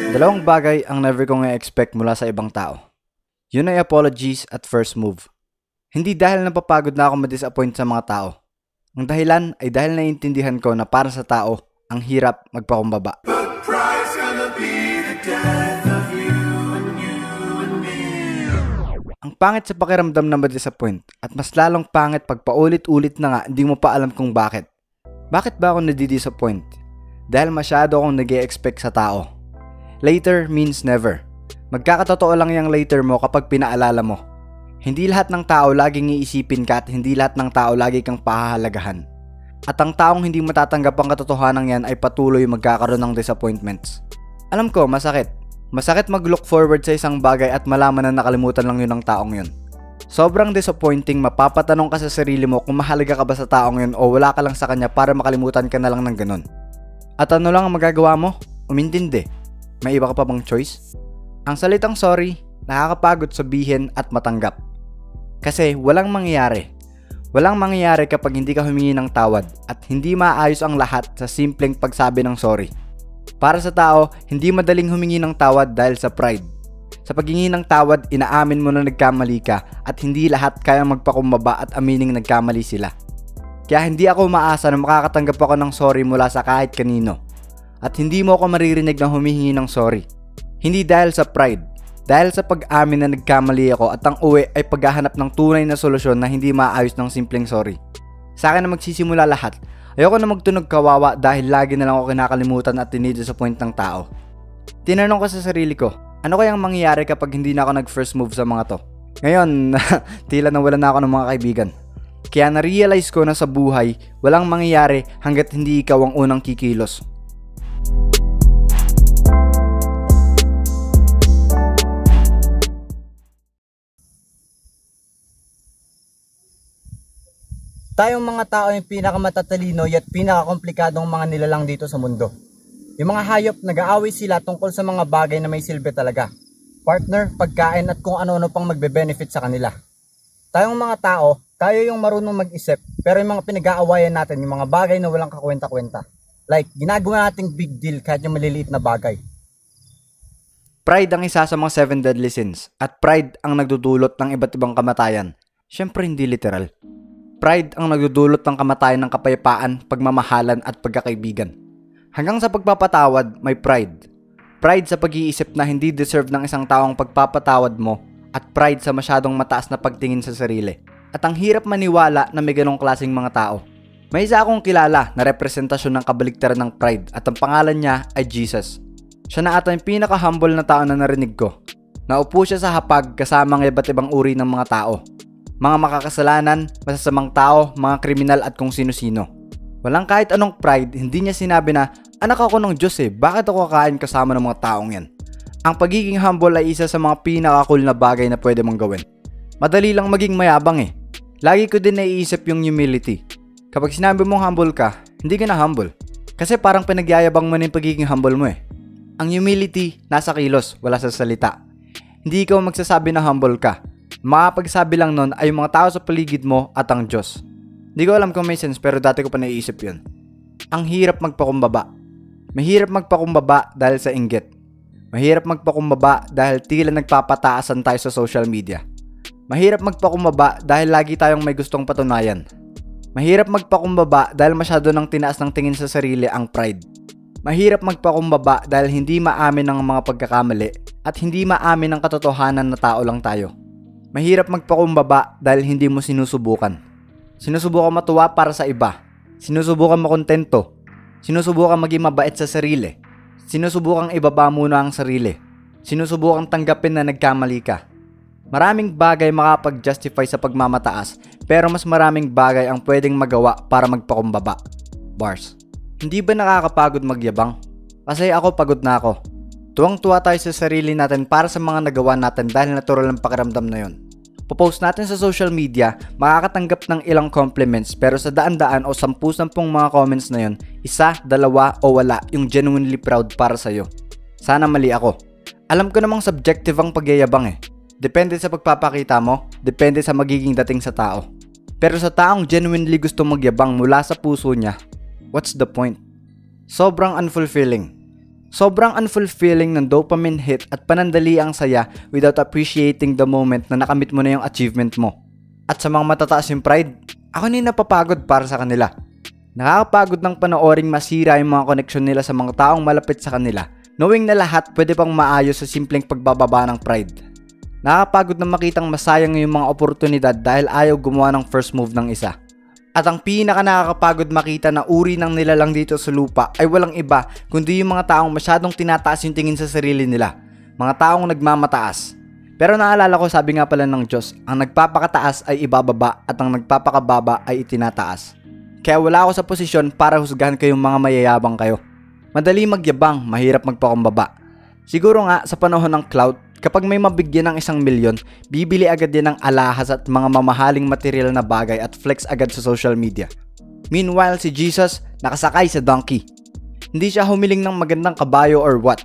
Dalawang bagay ang never kong i-expect mula sa ibang tao. Yun ay apologies at first move. Hindi dahil napapagod na ako ma-disappoint sa mga tao. Ang dahilan ay dahil naiintindihan ko na para sa tao, ang hirap magpakumbaba. Ang pangit sa pakiramdam na ma-disappoint at mas lalong pangit pag paulit-ulit na nga hindi mo pa alam kung bakit. Bakit ba ako nadi-disappoint? Dahil masyado akong nag-e-expect sa tao. Later means never. Magkakatotoo lang yung later mo kapag pinaalala mo. Hindi lahat ng tao laging iisipin ka at hindi lahat ng tao lagi kang pahahalagahan. At ang taong hindi matatanggap ang katotohanan yan ay patuloy magkakaroon ng disappointments. Alam ko, masakit. Masakit mag-look forward sa isang bagay at malaman na nakalimutan lang yun ng taong yun. Sobrang disappointing, mapapatanong ka sa sarili mo kung mahalaga ka ba sa taong yun o wala ka lang sa kanya para makalimutan ka na lang ng ganun. At ano lang ang magagawa mo? Umintindi. May iba ka pa bang choice? Ang salitang sorry, nakakapagod sabihin at matanggap. Kasi walang mangyayari. Walang mangyayari kapag hindi ka humingi ng tawad at hindi maayos ang lahat sa simpleng pagsabi ng sorry. Para sa tao, hindi madaling humingi ng tawad dahil sa pride. Sa paghingi ng tawad, inaamin mo na nagkamali ka at hindi lahat kayang magpakumbaba at amining nagkamali sila. Kaya hindi ako umaasa na makakatanggap ako ng sorry mula sa kahit kanino. At hindi mo ako maririnig na humihingi ng sorry. Hindi dahil sa pride, dahil sa pag-amin na nagkamali ako at ang uwi ay paghahanap ng tunay na solusyon na hindi maayos ng simpleng sorry. Sa akin na magsisimula lahat, ayoko na magtunog kawawa dahil lagi na lang ako kinakalimutan at dinidisappoint ng tao. Tinanong ko sa sarili ko, ano kayang mangyayari kapag hindi na ako nag-first move sa mga to? Ngayon, tila nawala na ako ng mga kaibigan. Kaya na-realize ko na sa buhay, walang mangyayari hanggat hindi ikaw ang unang kikilos. Tayong mga tao yung pinakamatatalino at pinakakomplikadong mga nilalang dito sa mundo. Yung mga hayop, nag-aaway sila tungkol sa mga bagay na may silbi talaga. Partner, pagkain at kung ano-ano pang magbe-benefit sa kanila. Tayong mga tao, tayo yung marunong mag-isip, pero yung mga pinag-aawayan natin, yung mga bagay na walang kakwenta-kwenta. Like, ginagawa nating big deal kahit yung maliliit na bagay. Pride ang isa sa mga 7 deadly sins at pride ang nagdudulot ng iba't ibang kamatayan. Siyempre hindi literal. Pride ang nagdudulot ng kamatayan ng kapayapaan, pagmamahalan at pagkakaibigan. Hanggang sa pagpapatawad, may pride. Pride sa pag-iisip na hindi deserve ng isang taong pagpapatawad mo at pride sa masyadong mataas na pagtingin sa sarili. At ang hirap maniwala na may ganong klaseng mga tao. May isa akong kilala na representasyon ng kabaligtaran ng pride at ang pangalan niya ay Jesus. Siya na ata yung pinaka-humble na tao na narinig ko. Naupo siya sa hapag kasama ng iba't ibang uri ng mga tao. Mga makakasalanan, masasamang tao, mga kriminal at kung sino-sino. Walang kahit anong pride, hindi niya sinabi na, anak ako ng Diyos bakit ako kakain kasama ng mga taong yan? Ang pagiging humble ay isa sa mga pinaka-cool na bagay na pwede mong gawin. Madali lang maging mayabang Lagi ko din naiisip yung humility. Kapag sinabi mong humble ka, hindi ka na humble. Kasi parang pinagyayabang mo na yung pagiging humble mo Ang humility, nasa kilos, wala sa salita. Hindi ikaw magsasabi na humble ka. Makapagsabi lang nun ay yung mga tao sa paligid mo at ang Diyos. Hindi ko alam kung may sense pero dati ko pa naiisip yun. Ang hirap magpakumbaba. Mahirap magpakumbaba dahil sa inggit. Mahirap magpakumbaba dahil tila nagpapataasan tayo sa social media. Mahirap magpakumbaba dahil lagi tayong may gustong patunayan. Mahirap magpakumbaba dahil masyado nang tinaas ng tingin sa sarili ang pride. Mahirap magpakumbaba dahil hindi maamin ang mga pagkakamali at hindi maamin ang katotohanan na tao lang tayo. Mahirap magpakumbaba dahil hindi mo sinusubukan. Sinusubukan matuwa para sa iba. Sinusubukan makontento. Sinusubukan maging mabait sa sarili. Sinusubukan ibaba muna ang sarili. Sinusubukan tanggapin na nagkamali ka. Maraming bagay makapag-justify sa pagmamataas, pero mas maraming bagay ang pwedeng magawa para magpakumbaba. Bars. Hindi ba nakakapagod magyabang? Kasi ako pagod na ako. Tuwang-tuwa tayo sa sarili natin para sa mga nagawa natin dahil natural ang pakiramdam na yun. Popost natin sa social media, makakatanggap ng ilang compliments pero sa daan-daan o 10-10 mga comments na yun, 1, 2 o wala yung genuinely proud para sa'yo. Sana mali ako. Alam ko namang subjective ang pagyayabang Depende sa pagpapakita mo, depende sa magiging dating sa tao. Pero sa taong genuinely gusto magyabang mula sa puso niya, what's the point? Sobrang unfulfilling. Sobrang unfulfilling ng dopamine hit at panandali ang saya without appreciating the moment na nakamit mo na yung achievement mo. At sa mga matataas yung pride, ako ni napapagod para sa kanila. Nakakapagod ng panooring masira yung mga koneksyon nila sa mga taong malapit sa kanila, knowing na lahat pwede pang maayos sa simpleng pagbababa ng pride. Nakakapagod na makitang masayang yung mga oportunidad dahil ayaw gumawa ng first move ng isa. At ang pinaka nakakapagod makita na uri ng nilalang dito sa lupa ay walang iba kundi yung mga taong masyadong tinataas yung tingin sa sarili nila. Mga taong nagmamataas. Pero naalala ko, sabi nga pala ng Diyos, ang nagpapakataas ay ibababa at ang nagpapakababa ay itinataas. Kaya wala ako sa posisyon para husgahan kayong mga mayayabang kayo. Madali magyabang, mahirap magpakumbaba. Siguro nga sa panahon ng clout, kapag may mabigyan ng 1 milyon, bibili agad yan ng alahas at mga mamahaling material na bagay at flex agad sa social media. Meanwhile, si Jesus nakasakay sa donkey. Hindi siya humiling ng magandang kabayo or what.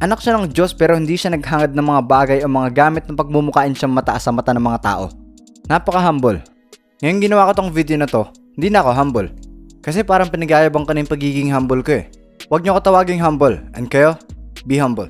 Anak siya ng Diyos pero hindi siya naghangad ng mga bagay o mga gamit na pagmumukain siyang mataas sa mata ng mga tao. Napaka-humble. Ngayong ginawa ko tong video na to, hindi na ako humble. Kasi parang pinagayabang ka na yung pagiging humble ko eh. Huwag niyo ko tawaging humble, and kayo, be humble.